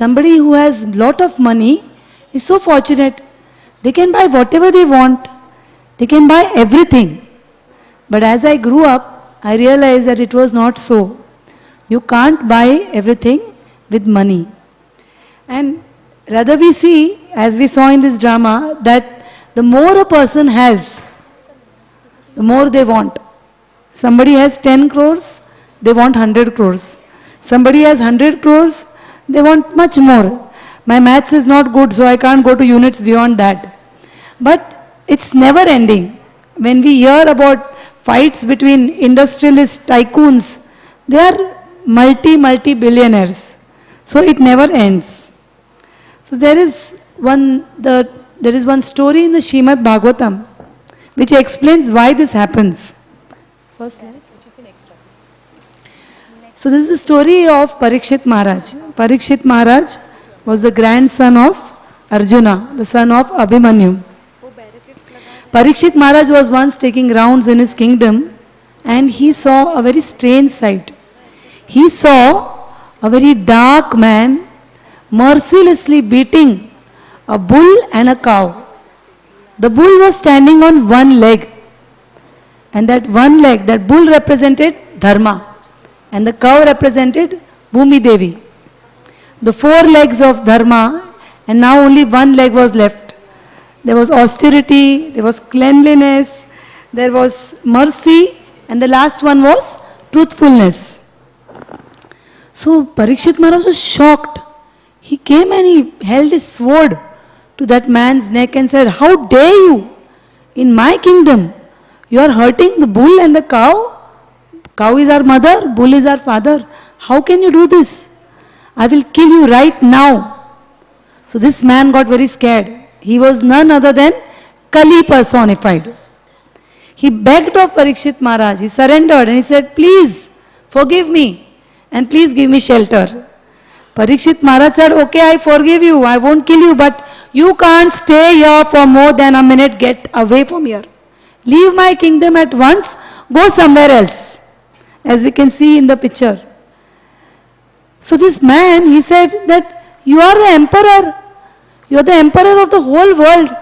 Somebody who has lot of money is so fortunate. They can buy whatever they want. They can buy everything. But as I grew up, I realized that it was not so. You can't buy everything with money. And rather we see, as we saw in this drama, that the more a person has, the more they want. Somebody has 10 crores, they want 100 crores. Somebody has 100 crores, they want much more. My maths is not good, so I can't go to units beyond that. But it's never ending. When we hear about fights between industrialist tycoons, they are multi-billionaires. So it never ends. So there is one story in the Srimad Bhagavatam which explains why this happens. First slide. So this is the story of Parikshit Maharaj. Parikshit Maharaj was the grandson of Arjuna, the son of Abhimanyu. Parikshit Maharaj was once taking rounds in his kingdom and he saw a very strange sight. He saw a very dark man mercilessly beating a bull and a cow. The bull was standing on one leg, and that one leg, that bull represented Dharma and the cow represented Bhumi Devi. The four legs of Dharma, and now only one leg was left. There was austerity, there was cleanliness, there was mercy, and the last one was truthfulness. So Parikshit Maharaj was shocked. He came and he held his sword to that man's neck and said, "How dare you? In my kingdom, you are hurting the bull and the cow. Cow is our mother, bull is our father. How can you do this? I will kill you right now." So this man got very scared. He was none other than Kali personified. He begged of Parikshit Maharaj. He surrendered and he said, "Please forgive me and please give me shelter." Parikshit Maharaj said, "Okay, I forgive you. I won't kill you, but you can't stay here for more than a minute. Get away from here. Leave my kingdom at once. Go somewhere else." As we can see in the picture. So this man, he said that you are the emperor. You are the emperor of the whole world.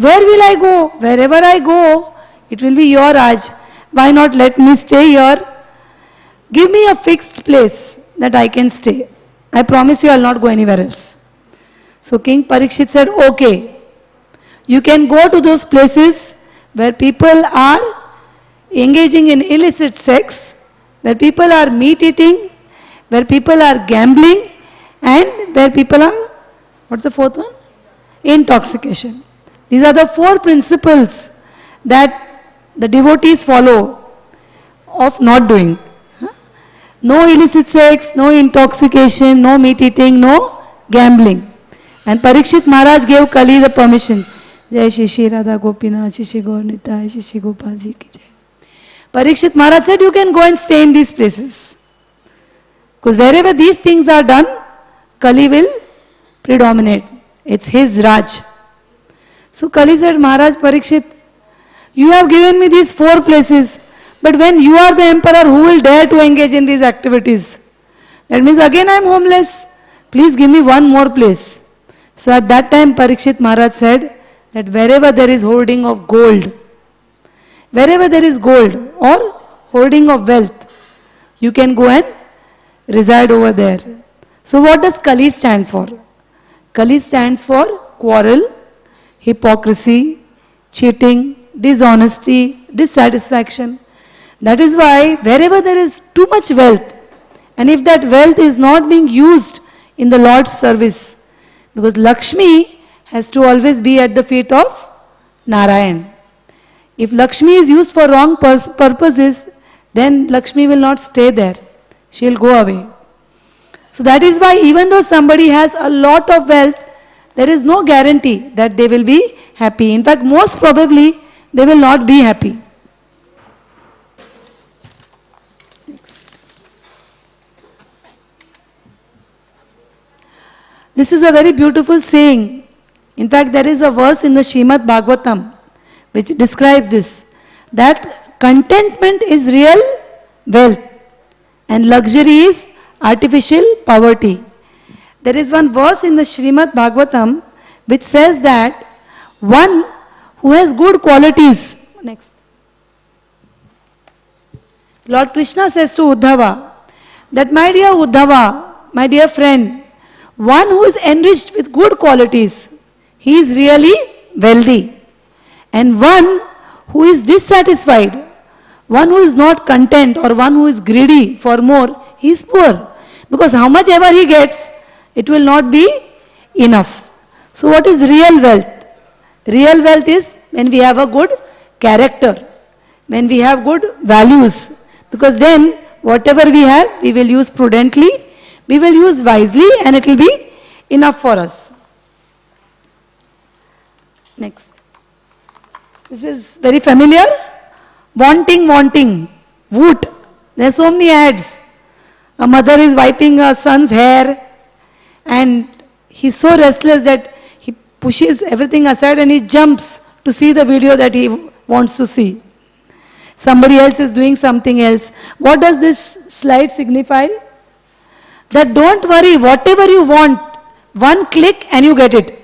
Where will I go? Wherever I go, it will be your Raj. Why not let me stay here? Give me a fixed place that I can stay. I promise you I will not go anywhere else. So King Parikshit said, "Okay, you can go to those places where people are engaging in illicit sex, where people are meat eating, where people are gambling, and where people are," what's the fourth one? Intoxication. These are the four principles that the devotees follow of not doing. No illicit sex, no intoxication, no meat eating, no gambling. And Parikshit Maharaj gave Kali the permission. Jai Shri Radha Gopinath, Shri Gaur Nitai, Shri Gopal Ji ki Jai. Parikshit Maharaj said, you can go and stay in these places. Because wherever these things are done, Kali will predominate. It's his Raj. So Kali said, Maharaj Parikshit, you have given me these four places, but when you are the emperor, who will dare to engage in these activities? That means again I am homeless. Please give me one more place. So at that time Parikshit Maharaj said that wherever there is hoarding of gold, wherever there is gold or hoarding of wealth, you can go and reside over there. So what does Kali stand for? Kali stands for quarrel, hypocrisy, cheating, dishonesty, dissatisfaction. That is why wherever there is too much wealth, and if that wealth is not being used in the Lord's service, because Lakshmi has to always be at the feet of Narayan. If Lakshmi is used for wrong purposes, then Lakshmi will not stay there. She will go away. So that is why even though somebody has a lot of wealth, there is no guarantee that they will be happy. In fact, most probably, they will not be happy. This is a very beautiful saying. In fact, there is a verse in the Srimad Bhagavatam which describes this, that contentment is real wealth and luxury is artificial poverty. There is one verse in the Srimad Bhagavatam which says that one who has good qualities. Next. Lord Krishna says to Uddhava that, my dear Uddhava, my dear friend, one who is enriched with good qualities, he is really wealthy. And one who is dissatisfied, one who is not content or one who is greedy for more, he is poor. Because how much ever he gets, it will not be enough. So what is real wealth? Real wealth is when we have a good character, when we have good values. Because then whatever we have, we will use prudently, we will use wisely, and it will be enough for us. Next. This is very familiar. Wanting, wanting, woot. There are so many ads. A mother is wiping her son's hair and he's so restless that he pushes everything aside and he jumps to see the video that he wants to see. Somebody else is doing something else. What does this slide signify? That don't worry, whatever you want, one click and you get it.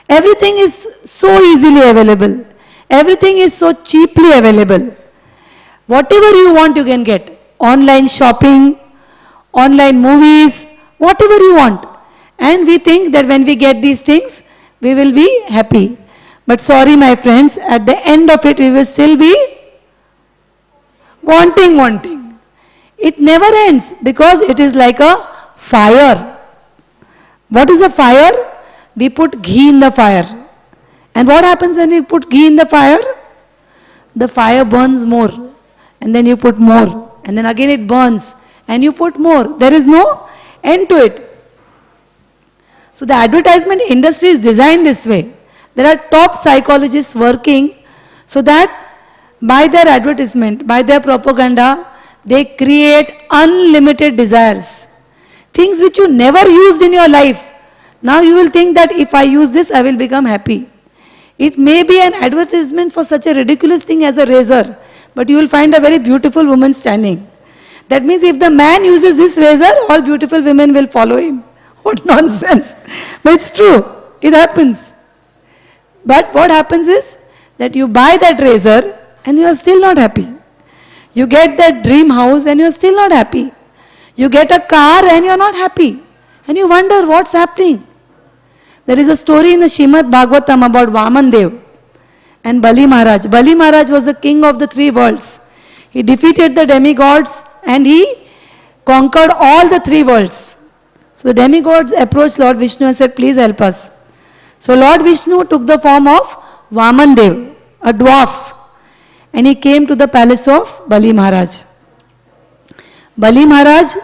Everything is so easily available. Everything is so cheaply available. Whatever you want, you can get. Online shopping, online movies, whatever you want. And we think that when we get these things, we will be happy. But sorry, my friends, at the end of it, we will still be wanting, wanting. It never ends because it is like a fire. What is a fire? We put ghee in the fire. And what happens when we put ghee in the fire? The fire burns more. And then you put more. And then again it burns. And you put more. There is no end to it. So the advertisement industry is designed this way. There are top psychologists working so that by their advertisement, by their propaganda, they create unlimited desires. Things which you never used in your life. Now you will think that if I use this, I will become happy. It may be an advertisement for such a ridiculous thing as a razor, but you will find a very beautiful woman standing. That means if the man uses this razor, all beautiful women will follow him. What nonsense. But it's true. It happens. But what happens is that you buy that razor and you are still not happy. You get that dream house and you are still not happy. You get a car and you are not happy. And you wonder what's happening. There is a story in the Srimad Bhagavatam about Vaman Dev and Bali Maharaj. Bali Maharaj was the king of the three worlds. He defeated the demigods and he conquered all the three worlds. So the demigods approached Lord Vishnu and said, please help us. So Lord Vishnu took the form of Vaman Dev, a dwarf, and he came to the palace of Bali Maharaj. Bali Maharaj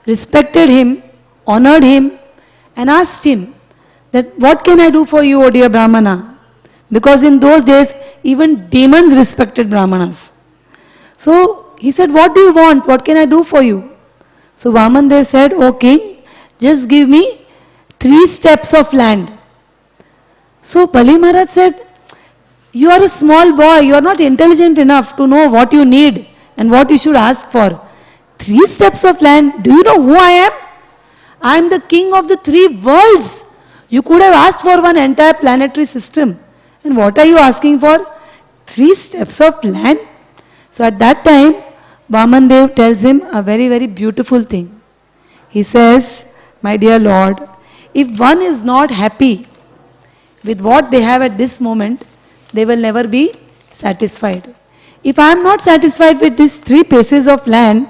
respected him, honored him, and asked him that, what can I do for you, O dear Brahmana? Because in those days, even demons respected Brahmanas. So he said, what do you want? What can I do for you? So Vaman Dev said, O king, just give me 3 steps of land. So Bali Maharaj said, you are a small boy, you are not intelligent enough to know what you need and what you should ask for. 3 steps of land, do you know who I am? I am the king of the 3 worlds. You could have asked for one entire planetary system. And what are you asking for? 3 steps of land? So at that time, Vaman Dev tells him a very, very beautiful thing. He says, my dear Lord, if one is not happy with what they have at this moment, they will never be satisfied. If I am not satisfied with these 3 pieces of land,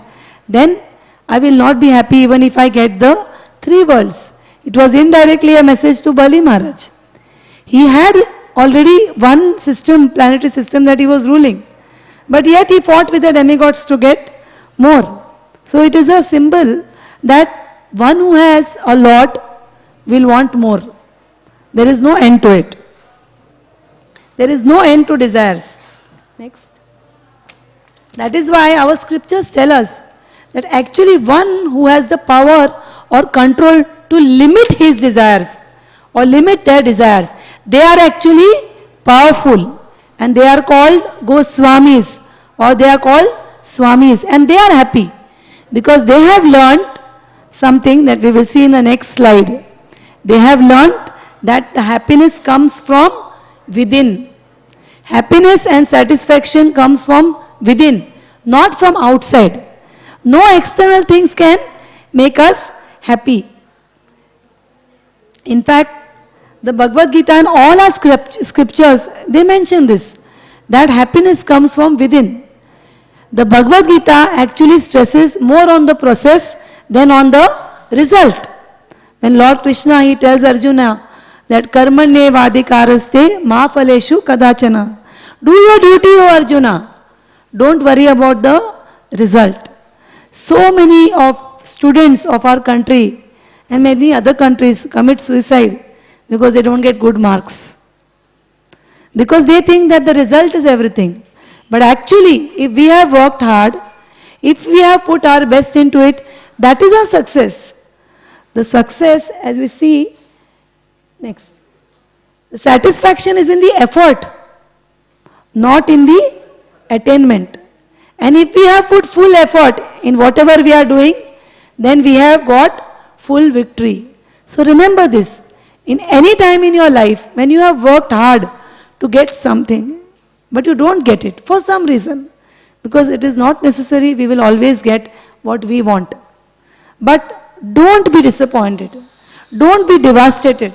then I will not be happy even if I get the 3 worlds. It was indirectly a message to Bali Maharaj. He had already one system, planetary system that he was ruling. But yet he fought with the demigods to get more. So it is a symbol that one who has a lot will want more. There is no end to it. There is no end to desires. Next. That is why our scriptures tell us that actually one who has the power or control to limit his desires or limit their desires, they are actually powerful and they are called Goswamis or they are called Swamis and they are happy because they have learned something that we will see in the next slide. They have learned that the happiness comes from within. Happiness and satisfaction comes from within, not from outside. No external things can make us happy. In fact, the Bhagavad Gita and all our scriptures, they mention this, that happiness comes from within. The Bhagavad Gita actually stresses more on the process than on the result. When Lord Krishna, he tells Arjuna that karmanye vadikaraste ma phaleshu kadachana. Do your duty, O Arjuna. Don't worry about the result. So many of students of our country and many other countries commit suicide because they don't get good marks. Because they think that the result is everything. But actually, if we have worked hard, if we have put our best into it, that is our success. The success, as we see, next. The satisfaction is in the effort, not in the attainment. And if we have put full effort in whatever we are doing, then we have got full victory. So remember this, in any time in your life, when you have worked hard to get something, but you don't get it for some reason, because it is not necessary we will always get what we want. But don't be disappointed. Don't be devastated.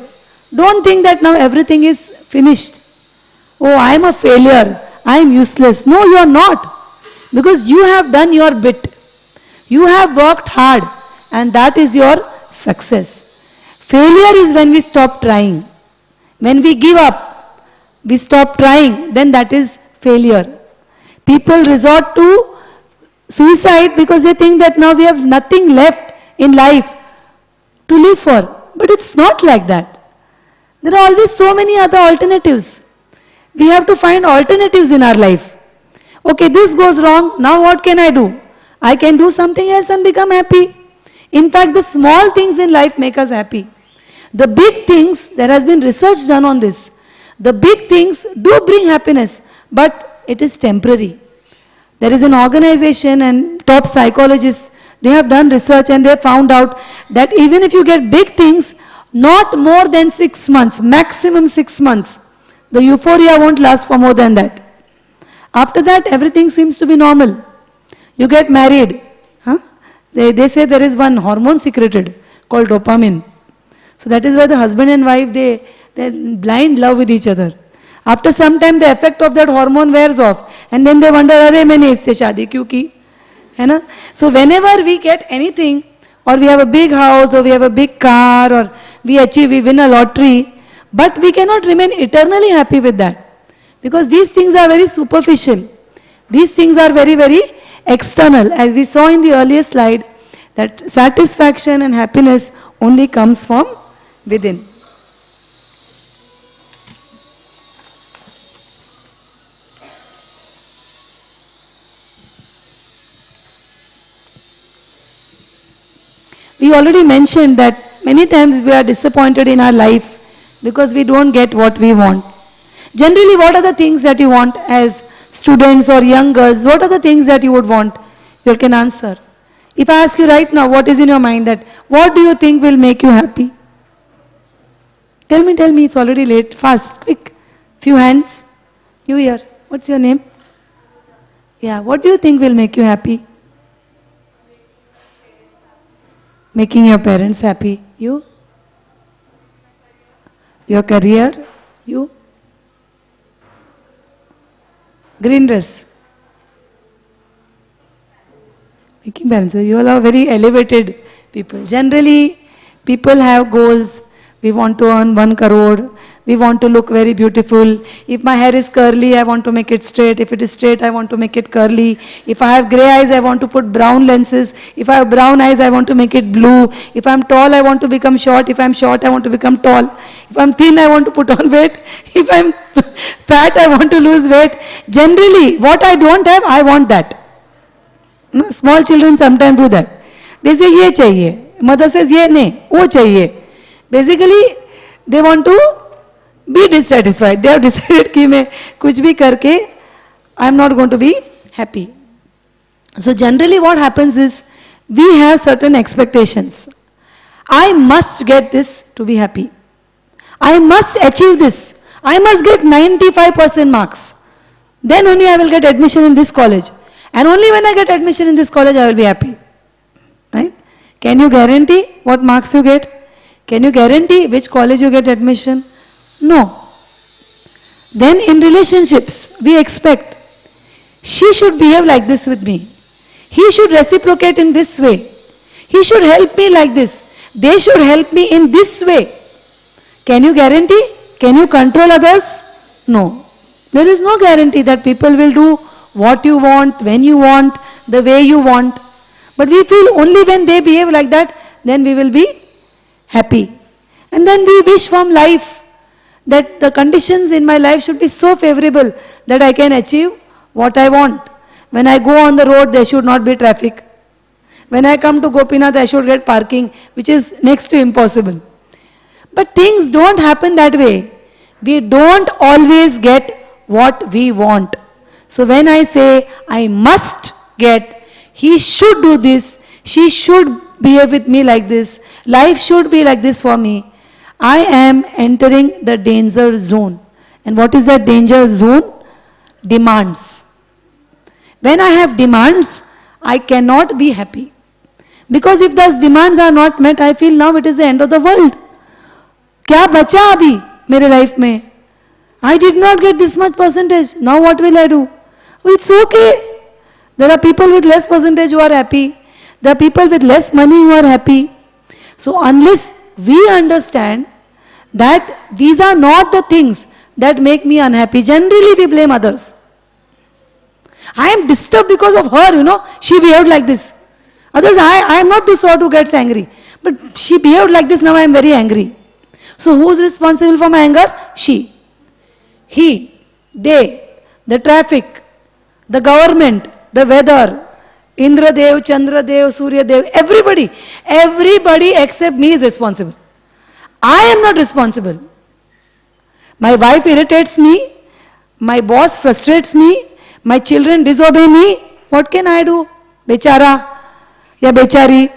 Don't think that now everything is finished. Oh, I am a failure. I am useless. No, you are not. Because you have done your bit. You have worked hard, and that is your success. Failure is when we stop trying. When we give up, we stop trying, then that is failure. People resort to suicide because they think that now we have nothing left in life to live for. But it's not like that. There are always so many other alternatives. We have to find alternatives in our life. Okay, this goes wrong, now what can I do? I can do something else and become happy. In fact, the small things in life make us happy. The big things, there has been research done on this. The big things do bring happiness, but it is temporary. There is an organization and top psychologists, they have done research and they have found out that even if you get big things, not more than 6 months, maximum 6 months, the euphoria won't last for more than that. After that, everything seems to be normal. You get married. They say there is one hormone secreted called dopamine. So that is why the husband and wife, they're blind love with each other. After some time, the effect of that hormone wears off. And then they wonder, "Arey, maine isse shaadi kyun ki?" Hai na? So whenever we get anything, or we have a big house, or we have a big car, or we win a lottery, but we cannot remain eternally happy with that. Because these things are very superficial. These things are very, very external. As we saw in the earlier slide, that satisfaction and happiness only comes from within. We already mentioned that many times we are disappointed in our life because we don't get what we want. Generally, what are the things that you want as students or young girls? What are the things that you would want? You can answer. If I ask you right now, what is in your mind, that what do you think will make you happy? Tell me, it's already late. Fast, quick. Few hands. You here. What's your name? Yeah, what do you think will make you happy? Making your parents happy. You? Your career? You? Green dress. Making parents. You all are very elevated people. Generally, people have goals. We want to earn 1 crore. We want to look very beautiful. If my hair is curly, I want to make it straight. If it is straight, I want to make it curly. If I have grey eyes, I want to put brown lenses. If I have brown eyes, I want to make it blue. If I'm tall, I want to become short. If I'm short, I want to become tall. If I'm thin, I want to put on weight. If I'm fat, I want to lose weight. Generally, what I don't have, I want that. Small children sometimes do that. They say, ye chahiye. Mother says, ye nahi, wo chahiye. Basically, they want to be dissatisfied. They have decided कि मैं कुछ भी करके I am not going to be happy. So generally what happens is, we have certain expectations. I must get this to be happy. I must achieve this. I must get 95% marks. Then only I will get admission in this college. And only when I get admission in this college, I will be happy. Right? Can you guarantee what marks you get? Can you guarantee which college you get admission? No. Then in relationships, we expect, she should behave like this with me. He should reciprocate in this way. He should help me like this. They should help me in this way. Can you guarantee? Can you control others? No. There is no guarantee that people will do what you want, when you want, the way you want. But we feel only when they behave like that, then we will be happy. And then we wish from life that the conditions in my life should be so favorable that I can achieve what I want. When I go on the road, there should not be traffic. When I come to Gopinath, I should get parking, which is next to impossible. But things don't happen that way. We don't always get what we want. So when I say, I must get, he should do this, she should behave with me like this, life should be like this for me, I am entering the danger zone. And what is that danger zone? Demands. When I have demands, I cannot be happy. Because if those demands are not met, I feel now it is the end of the world. क्या बचा अभी मेरे life में? I did not get this much percentage. Now what will I do? It's okay. There are people with less percentage who are happy. There are people with less money who are happy. So unless we understand that these are not the things that make me unhappy, generally we blame others. I am disturbed because of her, she behaved like this. Others, I am not the sort who gets angry. But she behaved like this, now I am very angry. So who is responsible for my anger? She. He. They. The traffic. The government. The weather. Indra Dev, Chandra Dev, Surya Dev. Everybody. Everybody except me is responsible. I am not responsible. My wife irritates me. My boss frustrates me. My children disobey me. What can I do? Bechara. Ya bechari.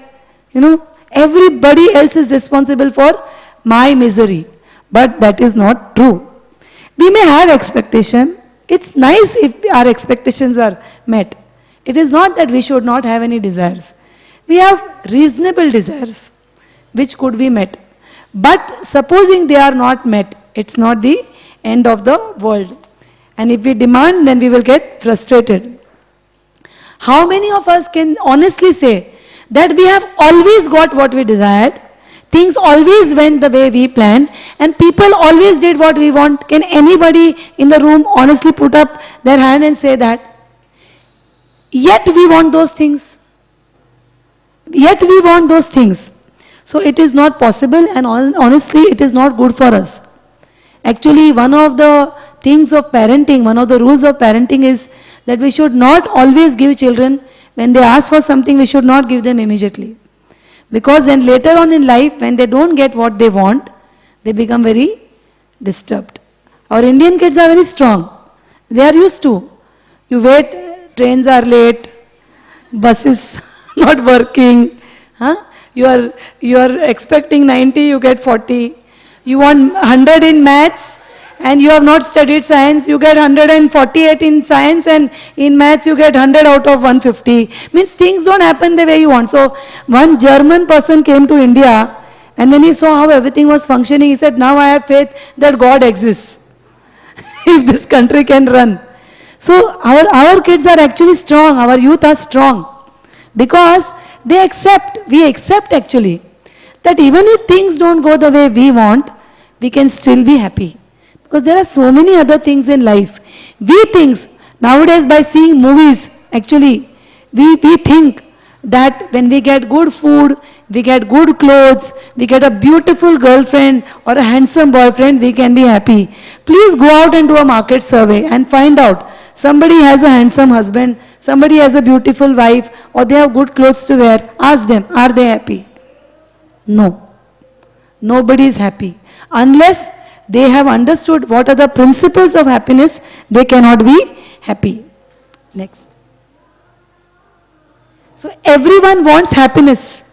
Everybody else is responsible for my misery. But that is not true. We may have expectation. It's nice if our expectations are met. It is not that we should not have any desires. We have reasonable desires which could be met. But supposing they are not met, it's not the end of the world. And if we demand, then we will get frustrated. How many of us can honestly say that we have always got what we desired? Things always went the way we planned and people always did what we want. Can anybody in the room honestly put up their hand and say that? Yet we want those things. Yet we want those things. So it is not possible and honestly it is not good for us. Actually, one of the things of parenting, one of the rules of parenting is that we should not always give children, when they ask for something, we should not give them immediately. Because then later on in life, when they don't get what they want, they become very disturbed. Our Indian kids are very strong. They are used to. You wait, trains are late, buses not working. You are expecting 90, you get 40. You want 100 in maths and you have not studied science, you get 148 in science and in maths you get 100 out of 150. Means things don't happen the way you want. So one German person came to India and then he saw how everything was functioning. He said, now I have faith that God exists. If this country can run. So our kids are actually strong, our youth are strong. Because we accept actually that even if things don't go the way we want, we can still be happy. Because there are so many other things in life. We think, nowadays by seeing movies, actually, we think that when we get good food, we get good clothes, we get a beautiful girlfriend or a handsome boyfriend, we can be happy. Please go out and do a market survey and find out. Somebody has a handsome husband, somebody has a beautiful wife, or they have good clothes to wear. Ask them, are they happy? No. Nobody is happy. Unless they have understood what are the principles of happiness, they cannot be happy. Next. So everyone wants happiness.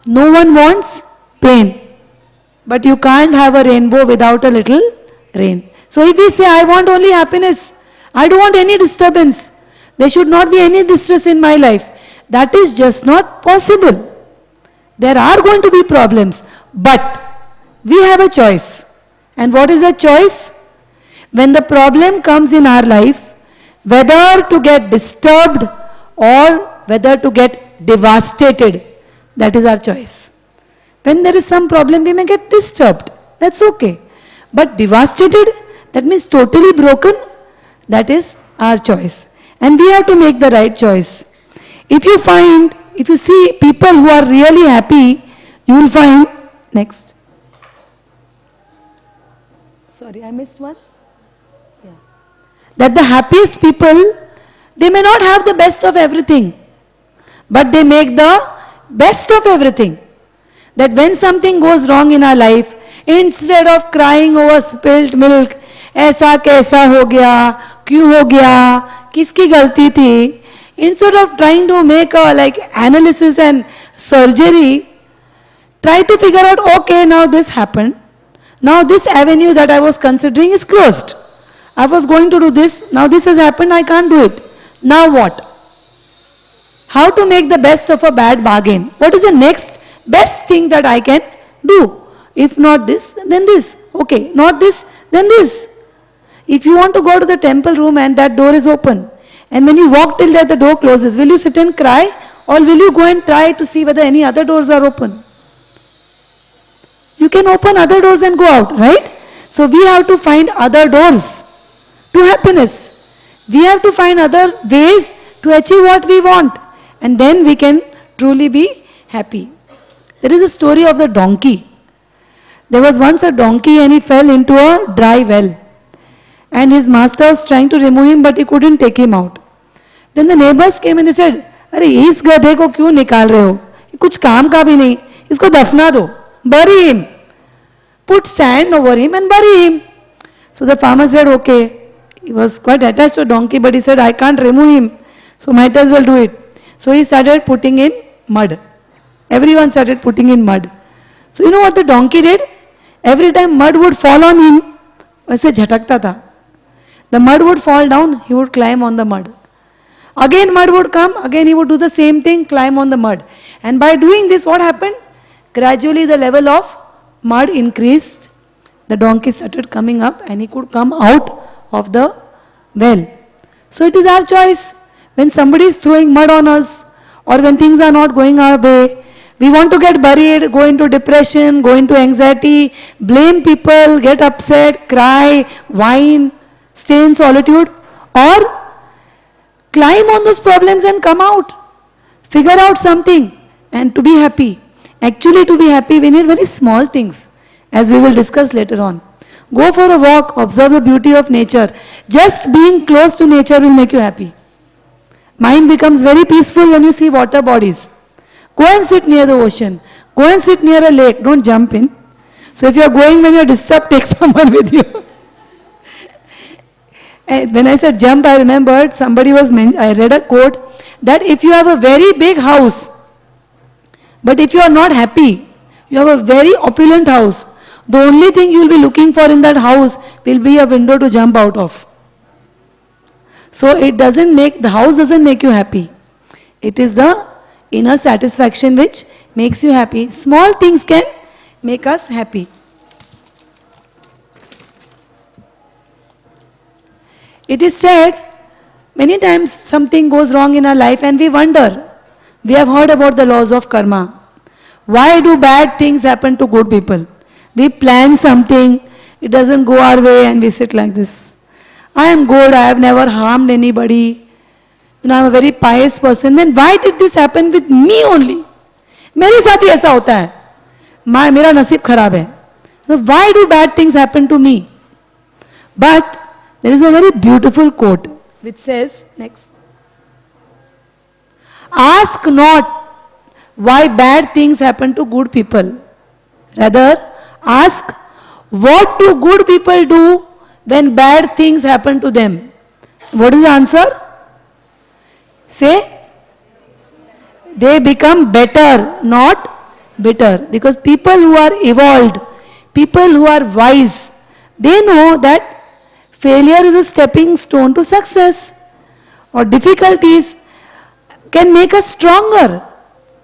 No one wants pain. But you can't have a rainbow without a little rain. So if we say, I want only happiness, I don't want any disturbance, there should not be any distress in my life, that is just not possible. There are going to be problems, but we have a choice. And what is the choice? When the problem comes in our life, whether to get disturbed or whether to get devastated, that is our choice. When there is some problem, we may get disturbed. That's okay. But devastated, that means totally broken, that is our choice. And we have to make the right choice. If you see people who are really happy, you will find, next. Sorry, I missed one. Yeah. That the happiest people, they may not have the best of everything, but they make the best of everything. That when something goes wrong in our life, instead of crying over spilt milk, ऐसा कैसा हो गया, क्यों हो गया, किसकी गलती थी, instead of trying to make a analysis and surgery, try to figure out, okay, now this happened. Now this avenue that I was considering is closed. I was going to do this, now this has happened, I can't do it. Now what? How to make the best of a bad bargain? What is the next best thing that I can do? If not this, then this. Okay, not this, then this. If you want to go to the temple room and that door is open, and when you walk till there the door closes, will you sit and cry, or will you go and try to see whether any other doors are open? You can open other doors and go out, right? So we have to find other doors to happiness. We have to find other ways to achieve what we want, and then we can truly be happy. There is a story of the donkey. There was once a donkey and he fell into a dry well. And his master was trying to remove him, but he couldn't take him out. Then the neighbors came and they said, अरे इस गधे को क्यों निकाल रहे हो? ये कुछ काम का भी नहीं, इसको दफना दो. Bury him. Put sand over him and bury him. So the farmer said, okay. He was quite attached to a donkey, but he said, I can't remove him, so might as well do it. So he started putting in mud. Everyone started putting in mud. So you know what the donkey did? Every time mud would fall on him, वैसे झटकता था. The mud would fall down, he would climb on the mud. Again mud would come, again he would do the same thing, climb on the mud. And by doing this, what happened? Gradually the level of mud increased. The donkey started coming up and he could come out of the well. So it is our choice. When somebody is throwing mud on us, or when things are not going our way, we want to get buried, go into depression, go into anxiety, blame people, get upset, cry, whine, stay in solitude, or climb on those problems and come out. Figure out something and to be happy. Actually, to be happy, we need very small things, as we will discuss later on. Go for a walk, observe the beauty of nature. Just being close to nature will make you happy. Mind becomes very peaceful when you see water bodies. Go and sit near the ocean. Go and sit near a lake. Don't jump in. So if you are going when you are disturbed, take someone with you. And when I said jump, I remembered I read a quote that if you have a very big house, but if you are not happy, you have a very opulent house, the only thing you will be looking for in that house will be a window to jump out of. So the house doesn't make you happy. It is the inner satisfaction which makes you happy. Small things can make us happy. It is said, many times something goes wrong in our life and we wonder. We have heard about the laws of karma. Why do bad things happen to good people? We plan something, it doesn't go our way and we sit like this. I am good, I have never harmed anybody. I am a very pious person. Then why did this happen with me only? मेरे साथ ही ऐसा होता है. मेरा नसीब खराब है. Why do bad things happen to me? But there is a very beautiful quote which says, next. Ask not why bad things happen to good people. Rather, ask what do good people do when bad things happen to them. What is the answer? Say, They become better, not bitter. Because people who are evolved, people who are wise, they know that failure is a stepping stone to success. Or difficulties can make us stronger.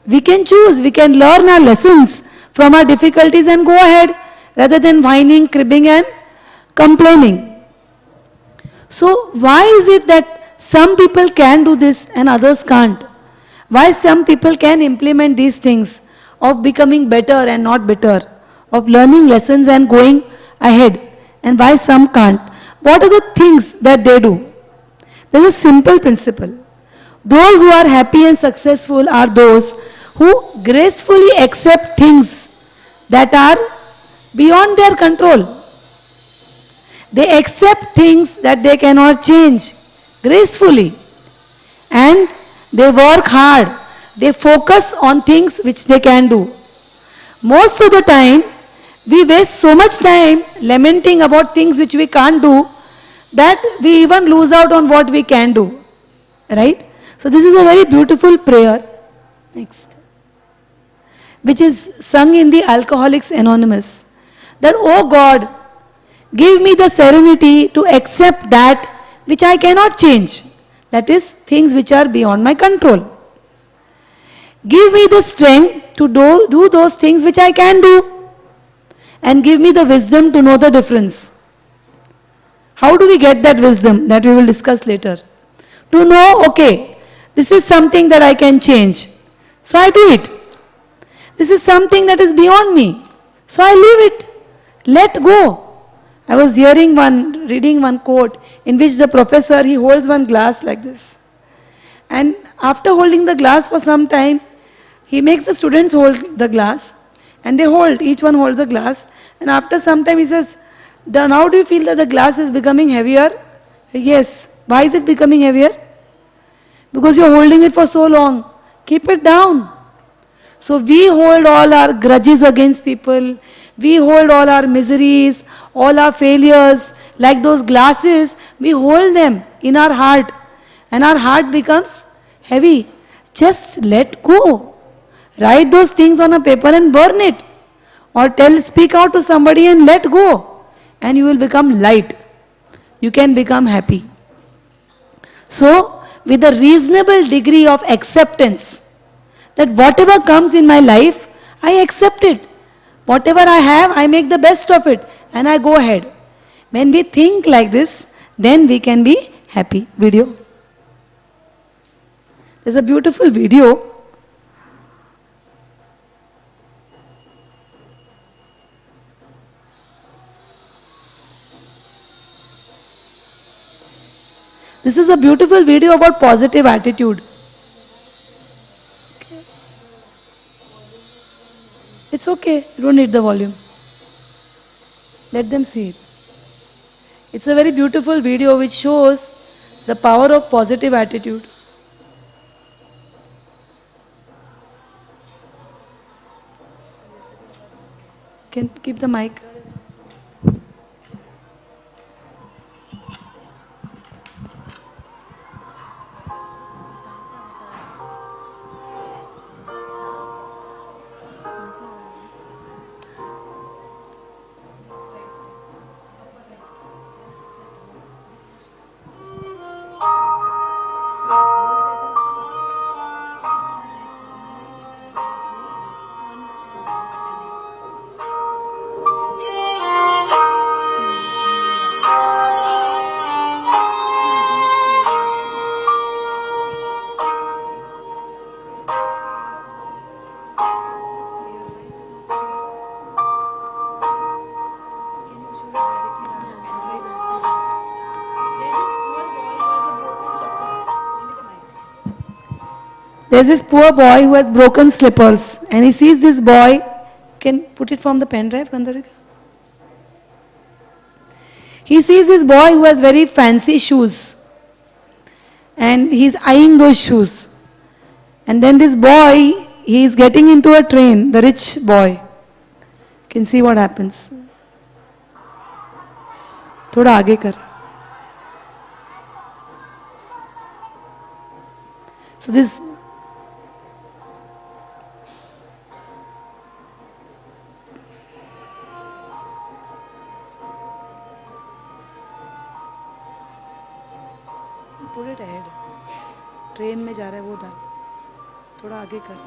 We can choose, we can learn our lessons from our difficulties and go ahead rather than whining, cribbing and complaining. So why is it that some people can do this and others can't? Why some people can implement these things of becoming better and not bitter, of learning lessons and going ahead, and why some can't? What are the things that they do? There is a simple principle. Those who are happy and successful are those who gracefully accept things that are beyond their control. They accept things that they cannot change gracefully. And they work hard. They focus on things which they can do. Most of the time, we waste so much time lamenting about things which we can't do that we even lose out on what we can do. Right? So this is a very beautiful prayer. Next. Which is sung in the Alcoholics Anonymous. That, oh God, give me the serenity to accept that which I cannot change. That is, things which are beyond my control. Give me the strength to do those things which I can do. And give me the wisdom to know the difference. How do we get that wisdom? That we will discuss later. To know, okay, this is something that I can change. So I do it. This is something that is beyond me. So I leave it. Let go. I was reading one quote in which the professor, he holds one glass like this. And after holding the glass for some time, he makes the students hold the glass. And they hold, each one holds a glass. And after some time he says, now do you feel that the glass is becoming heavier? Yes. Why is it becoming heavier? Because you are holding it for so long. Keep it down. So we hold all our grudges against people. We hold all our miseries, all our failures. Like those glasses, we hold them in our heart. And our heart becomes heavy. Just let go. Write those things on a paper and burn it. Or speak out to somebody and let go. And you will become light. You can become happy. So, with a reasonable degree of acceptance, that whatever comes in my life, I accept it. Whatever I have, I make the best of it. And I go ahead. When we think like this, then we can be happy. Video. There's a beautiful video. This is a beautiful video about positive attitude. Okay. It's okay, you don't need the volume. Let them see it. It's a very beautiful video which shows the power of positive attitude. Can keep the mic. There's this poor boy who has broken slippers and he sees this boy, can put it from the pen drive, Gandharika? He sees this boy who has very fancy shoes and he's eyeing those shoes. And then this boy, he is getting into a train, the rich boy. You can see what happens. Thoda aage kar. So this Put it ahead. Train में जा रहा है वो डाल. थोड़ा आगे कर.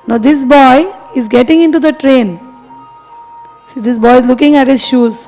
Now this boy is getting into the train. See, this boy is looking at his shoes.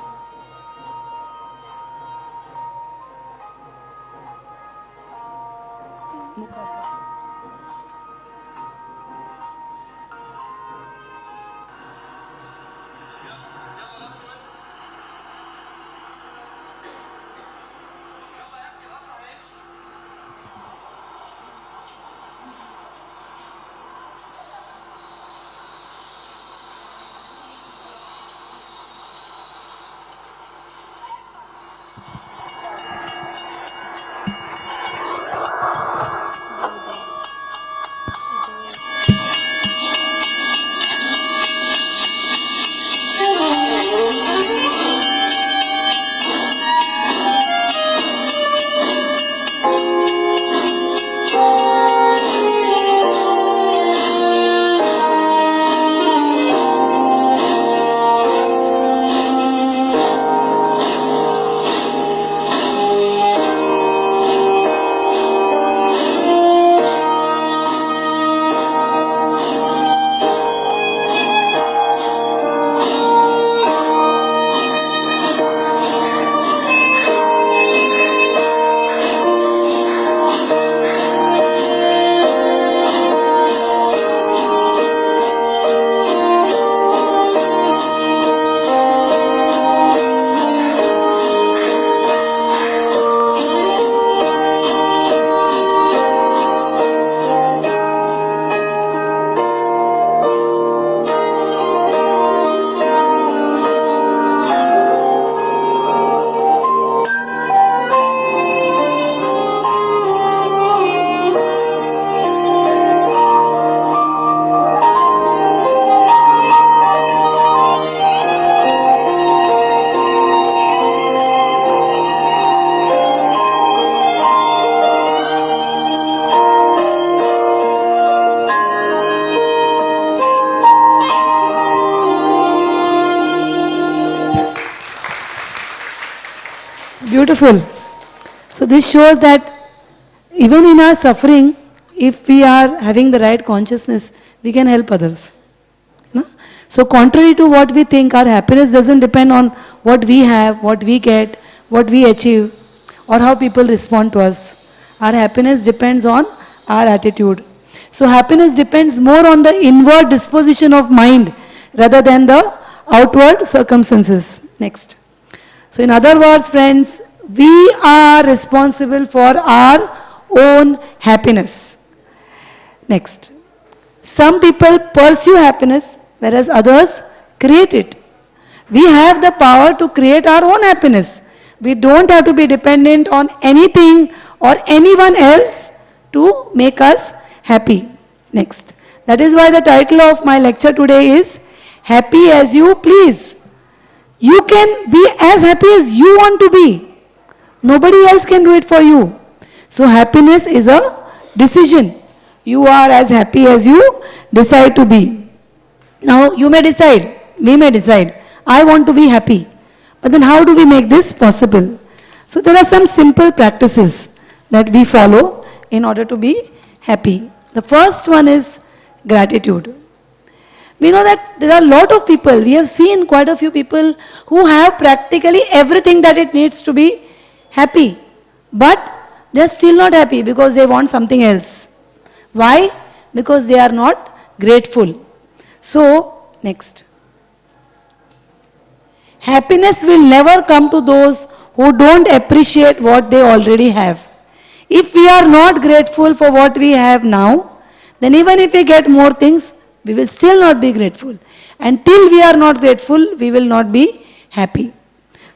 Beautiful. So this shows that even in our suffering, if we are having the right consciousness, we can help others. You know? So contrary to what we think, our happiness doesn't depend on what we have, what we get, what we achieve, or how people respond to us. Our happiness depends on our attitude. So happiness depends more on the inward disposition of mind rather than the outward circumstances. Next. So in other words, friends, we are responsible for our own happiness. Next. Some people pursue happiness, whereas others create it. We have the power to create our own happiness. We don't have to be dependent on anything or anyone else to make us happy. Next. That is why the title of my lecture today is Happy as You Please. You can be as happy as you want to be. Nobody else can do it for you. So happiness is a decision. You are as happy as you decide to be. Now you may decide, we may decide, I want to be happy. But then how do we make this possible? So there are some simple practices that we follow in order to be happy. The first one is gratitude. We know that there are a lot of people, we have seen quite a few people who have practically everything that it needs to be happy. But they are still not happy because they want something else. Why? Because they are not grateful. So, next. Happiness will never come to those who don't appreciate what they already have. If we are not grateful for what we have now, then even if we get more things, we will still not be grateful. Until we are not grateful, we will not be happy.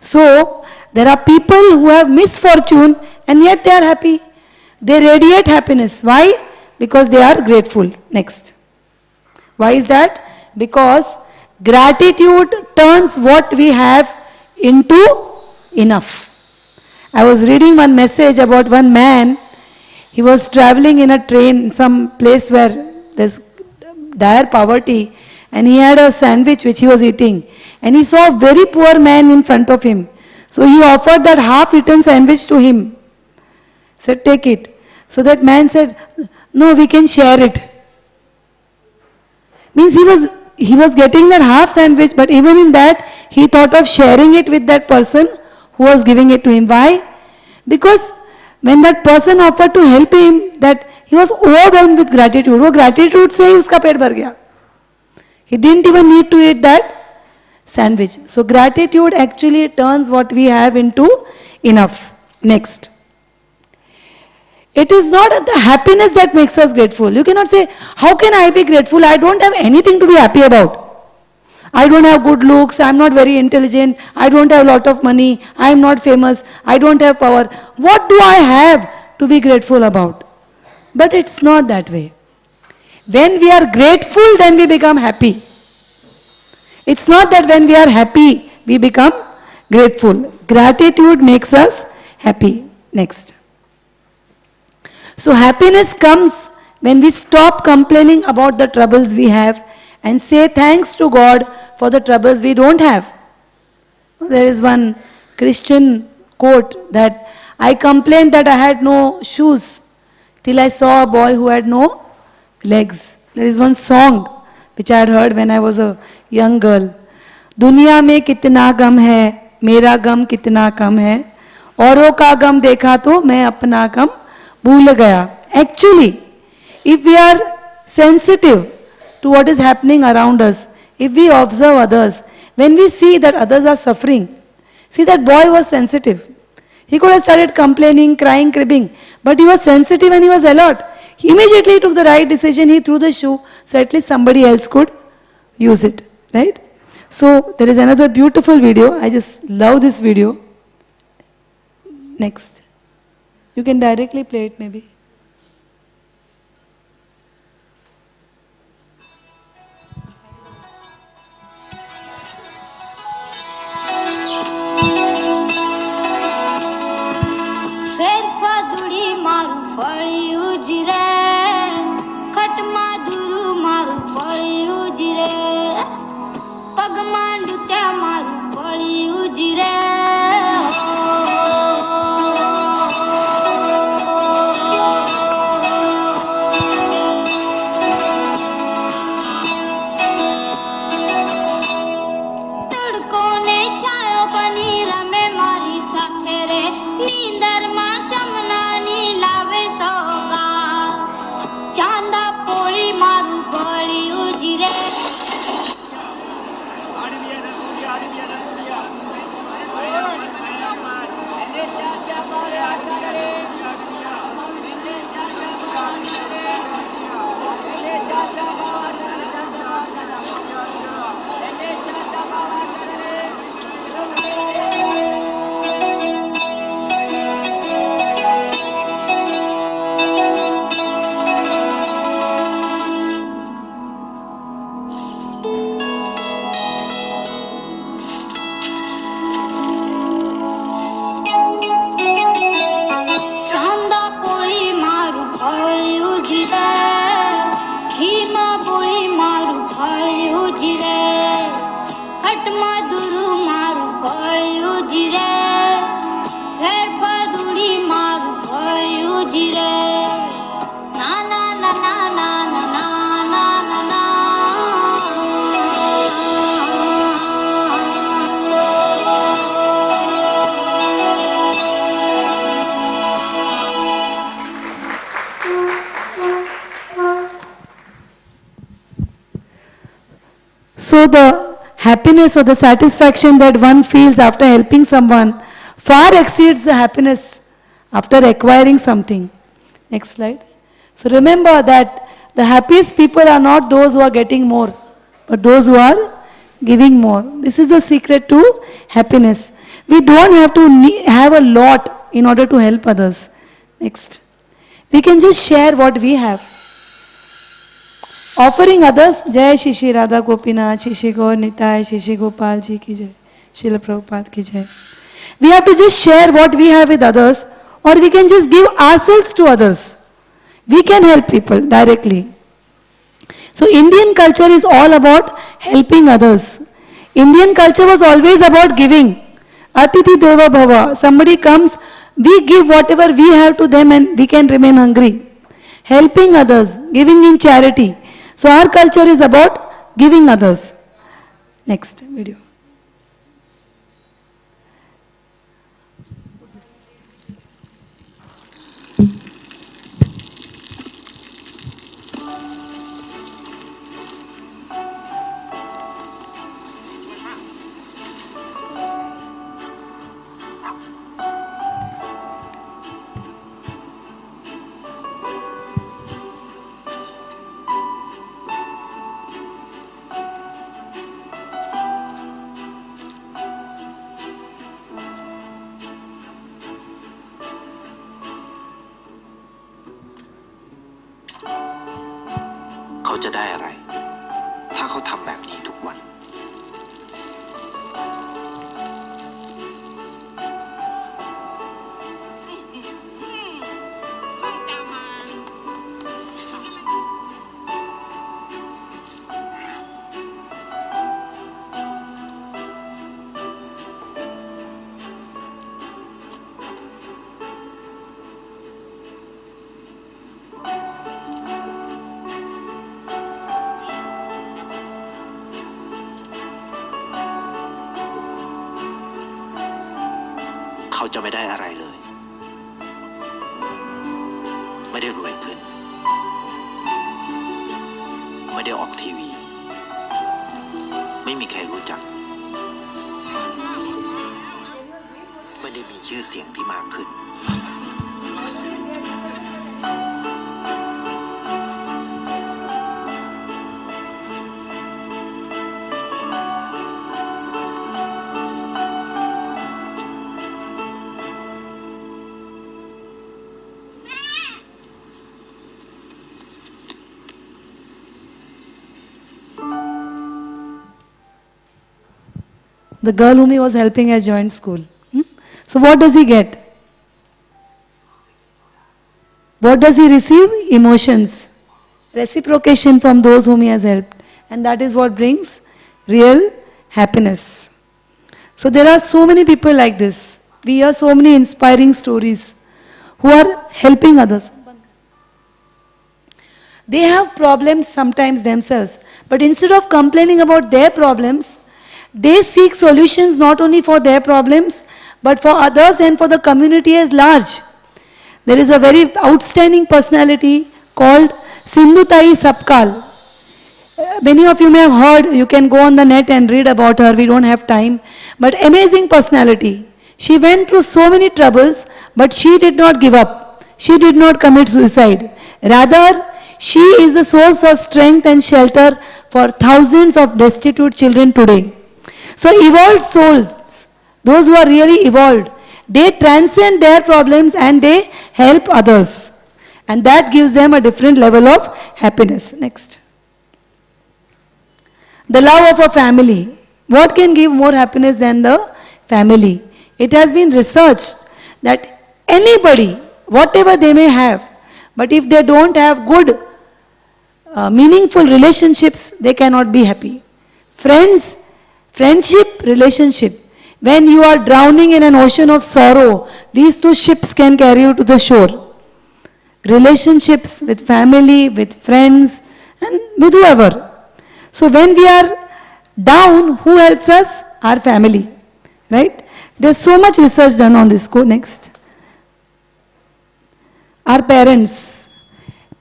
So, there are people who have misfortune and yet they are happy. They radiate happiness. Why? Because they are grateful. Next. Why is that? Because gratitude turns what we have into enough. I was reading one message about one man. He was traveling in a train, some place where there's dire poverty, and he had a sandwich which he was eating, and he saw a very poor man in front of him. So he offered that half-eaten sandwich to him. Said, take it. So that man said, no, we can share it. Means he was getting that half sandwich, but even in that, he thought of sharing it with that person who was giving it to him. Why? Because when that person offered to help him, that he was overwhelmed with gratitude. वो gratitude से ही उसका पेट भर गया. He didn't even need to eat that sandwich. So gratitude actually turns what we have into enough. Next. It is not the happiness that makes us grateful. You cannot say, how can I be grateful? I don't have anything to be happy about. I don't have good looks, I am not very intelligent, I don't have a lot of money, I am not famous, I don't have power. What do I have to be grateful about? But it's not that way. When we are grateful, then we become happy. It's not that when we are happy, we become grateful. Gratitude makes us happy. Next. So happiness comes when we stop complaining about the troubles we have and say thanks to God for the troubles we don't have. There is one Christian quote that I complained that I had no shoes till I saw a boy who had no legs. There is one song which I had heard when I was a young girl. दुनिया में कितना गम है, मेरा गम कितना कम है, औरों का गम देखा तो मैं अपना गम भूल गया. Actually, if we are sensitive to what is happening around us, if we observe others, when we see that others are suffering, see that boy was sensitive. He could have started complaining, crying, cribbing, but he was sensitive and he was alert. He immediately took the right decision, he threw the shoe, so at least somebody else could use it, right? So there is another beautiful video, I just love this video. Next. You can directly play it maybe. So the happiness or the satisfaction that one feels after helping someone far exceeds the happiness after acquiring something. Next slide. So remember that the happiest people are not those who are getting more, but those who are giving more. This is the secret to happiness. We don't have to have a lot in order to help others. Next. We can just share what we have. Offering others, Jai Shri Shri Radha Gopinath, Shri Shri Gaur Nitai, Shri Shri Gopal Ji ki Jai, Srila Prabhupada ki Jai. We have to just share what we have with others, or we can just give ourselves to others. We can help people directly. So Indian culture is all about helping others. Indian culture was always about giving. Atithi Deva Bhava. Somebody comes, we give whatever we have to them and we can remain hungry. Helping others, giving in charity. So our culture is about giving others. Next video. The girl whom he was helping has joined school. So what does he get? What does he receive? Emotions. Reciprocation from those whom he has helped. And that is what brings real happiness. So there are so many people like this. We hear so many inspiring stories who are helping others. They have problems sometimes themselves. But instead of complaining about their problems, they seek solutions not only for their problems, but for others and for the community as large. There is a very outstanding personality called Sindhutai Sapkal. Many of you may have heard, you can go on the net and read about her, we don't have time. But amazing personality. She went through so many troubles, but she did not give up. She did not commit suicide. Rather, she is a source of strength and shelter for thousands of destitute children today. So evolved souls, those who are really evolved, they transcend their problems and they help others. And that gives them a different level of happiness. Next. The love of a family. What can give more happiness than the family? It has been researched that anybody, whatever they may have, but if they don't have good, meaningful relationships, they cannot be happy. Friends, friendship, relationship. When you are drowning in an ocean of sorrow, these two ships can carry you to the shore. Relationships with family, with friends, and with whoever. So when we are down, who helps us? Our family. Right? There's so much research done on this. Go next. Our parents.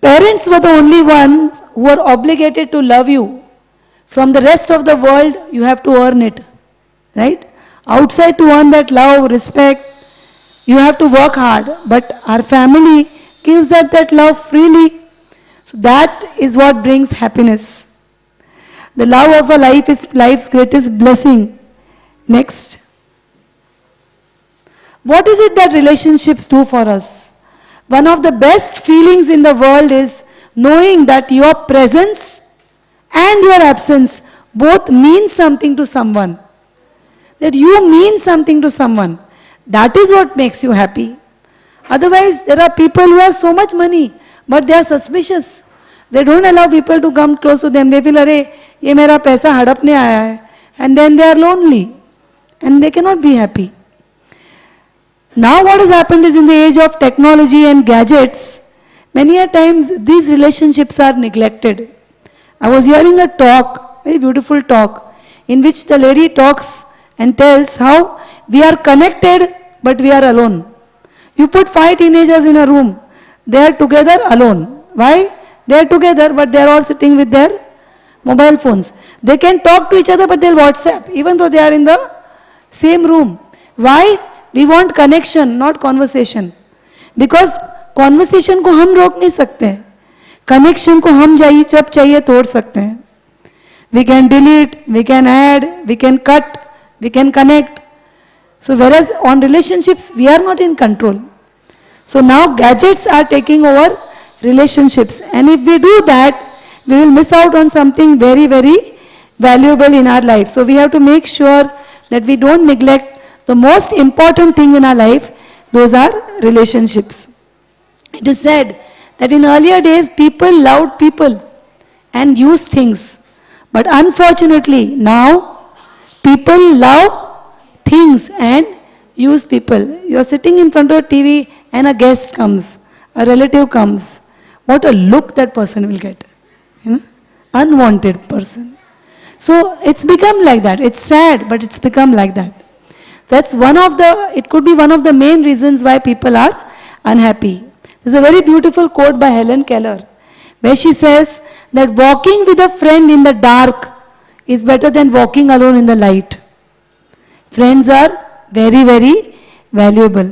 Parents were the only ones who were obligated to love you. From the rest of the world, you have to earn it. Right? Outside to earn that love, respect, you have to work hard. But our family gives that love freely. So that is what brings happiness. The love of a life is life's greatest blessing. Next. What is it that relationships do for us? One of the best feelings in the world is knowing that your presence and your absence both mean something to someone. That you mean something to someone. That is what makes you happy. Otherwise, there are people who have so much money, but they are suspicious. They don't allow people to come close to them. They feel, अरे ये मेरा पैसा हड़पने आया है. And then they are lonely. And they cannot be happy. Now what has happened is, in the age of technology and gadgets, many a times these relationships are neglected. I was hearing a talk, very beautiful talk, in which the lady talks and tells how we are connected but we are alone. You put 5 teenagers in a room, they are together alone. Why? They are together but they are all sitting with their mobile phones. They can talk to each other but they'll WhatsApp, even though they are in the same room. Why? We want connection, not conversation. Because conversation को हम रोक नहीं सकते हैं. Connection को हम जब चाहिए तोड़ सकते हैं. We can delete, we can add, we can cut, we can connect. So whereas on relationships, we are not in control. So now gadgets are taking over relationships. And if we do that, we will miss out on something very, very valuable in our life. So we have to make sure that we don't neglect the most important thing in our life. Those are relationships. It is said that in earlier days, people loved people and used things. But unfortunately, now people love things and use people. You are sitting in front of a TV and a guest comes, a relative comes. What a look that person will get. You know? Unwanted person. So it's become like that. It's sad, but it's become like that. That's it could be one of the main reasons why people are unhappy. There's a very beautiful quote by Helen Keller, where she says that walking with a friend in the dark is better than walking alone in the light. Friends are very, very valuable.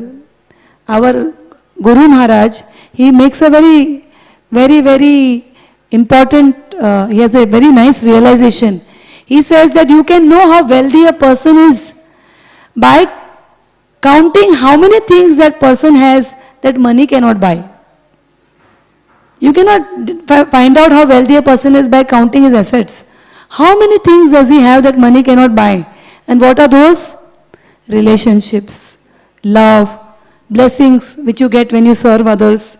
Our Guru Maharaj, he makes a very, very, very important, he has a very nice realization. He says that you can know how wealthy a person is by counting how many things that person has that money cannot buy. You cannot find out how wealthy a person is by counting his assets. How many things does he have that money cannot buy? And what are those? Relationships, love, blessings which you get when you serve others,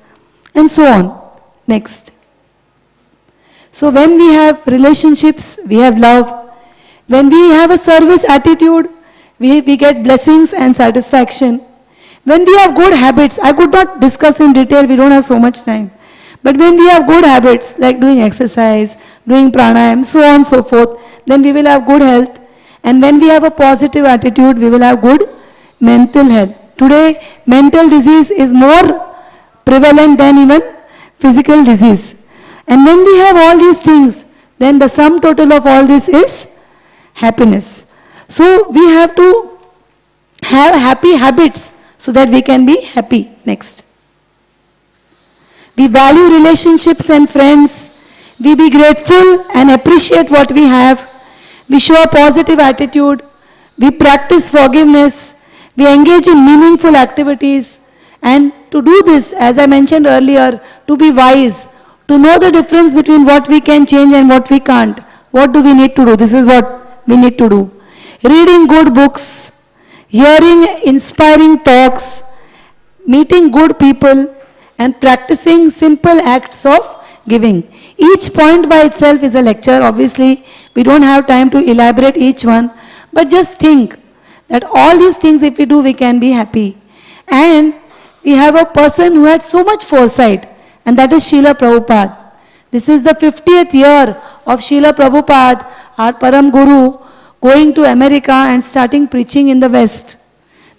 and so on. Next. So when we have relationships, we have love. When we have a service attitude, we get blessings and satisfaction. When we have good habits, I could not discuss in detail, we don't have so much time. But when we have good habits, like doing exercise, doing pranayam, so on and so forth, then we will have good health. And when we have a positive attitude, we will have good mental health. Today, mental disease is more prevalent than even physical disease. And when we have all these things, then the sum total of all this is happiness. So we have to have happy habits so that we can be happy. Next. We value relationships and friends. We be grateful and appreciate what we have. We show a positive attitude. We practice forgiveness. We engage in meaningful activities. And to do this, as I mentioned earlier, to be wise, to know the difference between what we can change and what we can't. What do we need to do? This is what we need to do. Reading good books, hearing inspiring talks, meeting good people, and practicing simple acts of giving. Each point by itself is a lecture. Obviously, we don't have time to elaborate each one. But just think that all these things, if we do, we can be happy. And we have a person who had so much foresight, and that is Srila Prabhupada. This is the 50th year of Srila Prabhupada, our Param Guru, going to America and starting preaching in the West.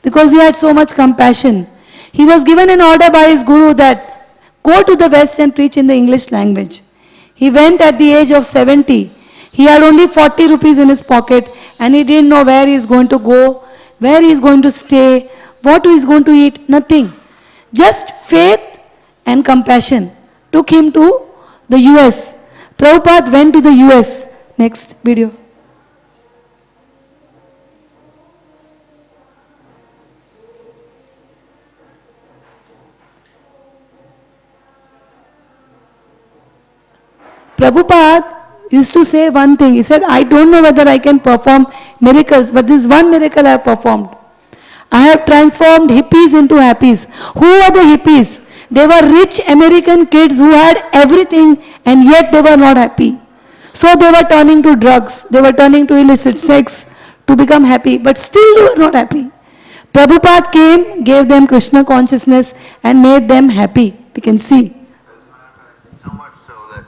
Because he had so much compassion. He was given an order by his Guru that go to the West and preach in the English language. He went at the age of 70. He had only 40 rupees in his pocket and he didn't know where he is going to go, where he is going to stay, what he is going to eat, nothing. Just faith and compassion took him to the US. Prabhupada went to the US. Next video. Prabhupada used to say one thing. He said, I don't know whether I can perform miracles, but this one miracle I have performed. I have transformed hippies into happies. Who are the hippies? They were rich American kids who had everything and yet they were not happy. So they were turning to drugs, they were turning to illicit sex to become happy, but still they were not happy. Prabhupada came, gave them Krishna consciousness and made them happy. We can see. So much so that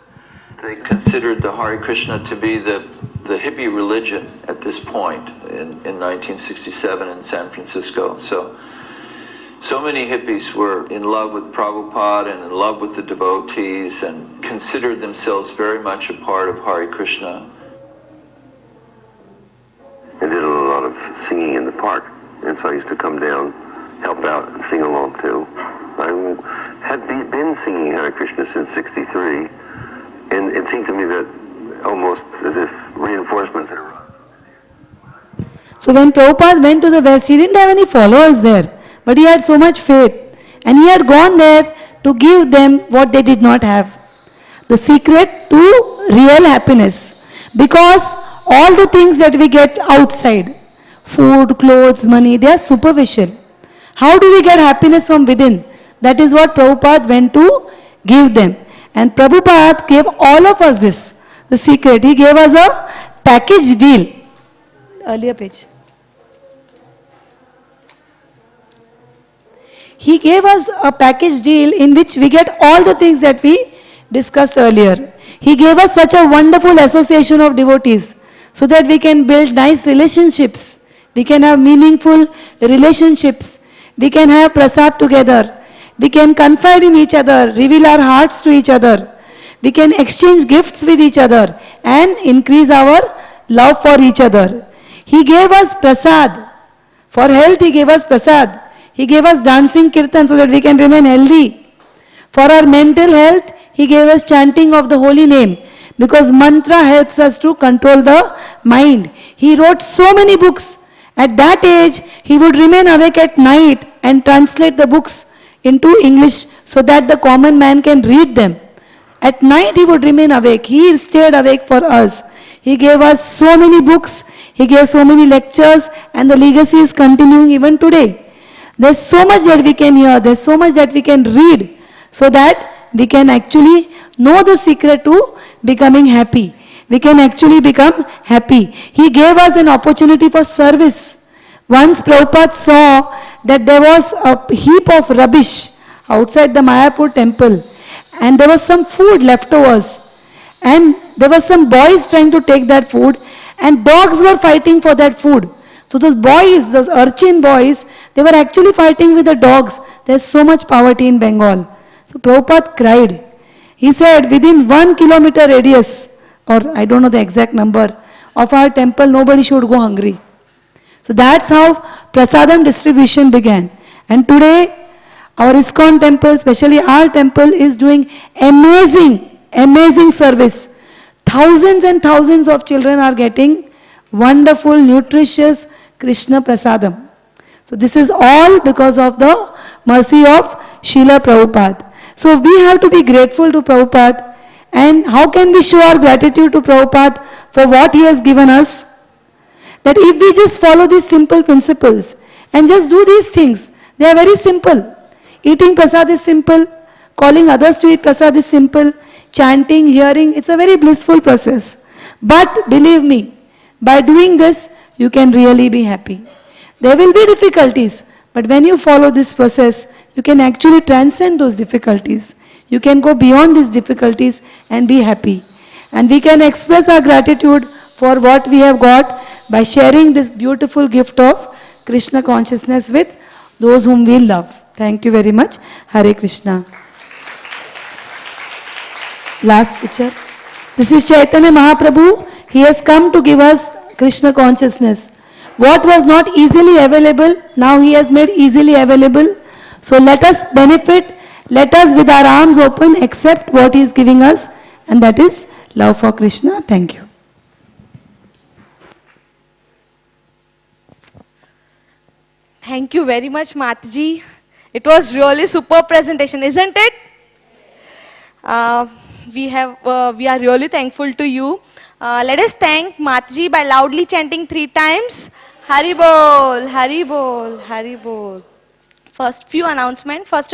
they considered the Hare Krishna to be the hippie religion at this point in 1967 in San Francisco. So many hippies were in love with Prabhupada and in love with the devotees and considered themselves very much a part of Hare Krishna. I did a lot of singing in the park, and so I used to come down, help out, and sing along too. I had been singing Hare Krishna since '63, and it seemed to me that almost as if reinforcements had arrived. So when Prabhupada went to the West, he didn't have any followers there, but he had so much faith. And he had gone there to give them what they did not have. The secret to real happiness. Because all the things that we get outside, food, clothes, money, they are superficial. How do we get happiness from within? That is what Prabhupada went to give them. And Prabhupada gave all of us this, the secret. He gave us a package deal. Earlier page. He gave us a package deal in which we get all the things that we discussed earlier. He gave us such a wonderful association of devotees so that we can build nice relationships. We can have meaningful relationships. We can have prasad together. We can confide in each other, reveal our hearts to each other. We can exchange gifts with each other and increase our love for each other. He gave us prasad. For health, he gave us prasad. He gave us dancing kirtan so that we can remain healthy. For our mental health, he gave us chanting of the holy name because mantra helps us to control the mind. He wrote so many books. At that age, he would remain awake at night and translate the books into English so that the common man can read them. At night, he would remain awake. He stayed awake for us. He gave us so many books. He gave so many lectures, and the legacy is continuing even today. There's so much that we can hear, there's so much that we can read, so that we can actually know the secret to becoming happy. We can actually become happy. He gave us an opportunity for service. Once Prabhupada saw that there was a heap of rubbish outside the Mayapur temple, and there was some food leftovers, and there were some boys trying to take that food, and dogs were fighting for that food. So those boys, those urchin boys, they were actually fighting with the dogs. There's so much poverty in Bengal. So Prabhupada cried. He said, within 1 kilometer radius, or I don't know the exact number, of our temple, nobody should go hungry. So that's how prasadam distribution began. And today, our ISKCON temple, especially our temple, is doing amazing service. Thousands and thousands of children are getting wonderful, nutritious Krishna prasadam. So this is all because of the mercy of Srila Prabhupada. So we have to be grateful to Prabhupada. And how can we show our gratitude to Prabhupada for what he has given us? That if we just follow these simple principles and just do these things, they are very simple. Eating prasad is simple. Calling others to eat prasad is simple. Chanting, hearing, it's a very blissful process. But believe me, by doing this, you can really be happy. There will be difficulties, but when you follow this process, you can actually transcend those difficulties. You can go beyond these difficulties and be happy. And we can express our gratitude for what we have got by sharing this beautiful gift of Krishna consciousness with those whom we love. Thank you very much. Hare Krishna. Last picture. This is Chaitanya Mahaprabhu. He has come to give us Krishna consciousness. What was not easily available, now he has made easily available. So let us benefit, let us with our arms open accept what he is giving us, and that is love for Krishna. Thank you. Thank you very much, Mataji. It was really super presentation, isn't it? We are really thankful to you. Let us thank Mataji by loudly chanting 3 times. Hari Bol, Hari Bol, Hari Bol. First few announcements. First